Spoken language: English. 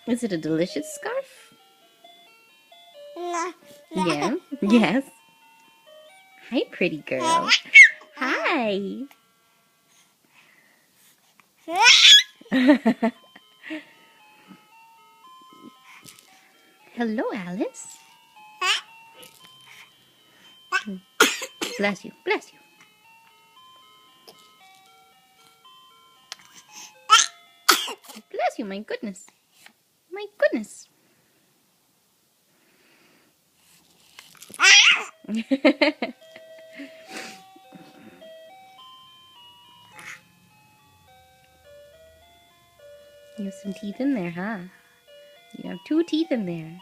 Is it a delicious scarf? No. Yeah. Yes. Hi, pretty girl. Hi. Hello, Alice. Bless you. Bless you. Bless you. My goodness. My goodness. You have some teeth in there, huh? You have 2 teeth in there.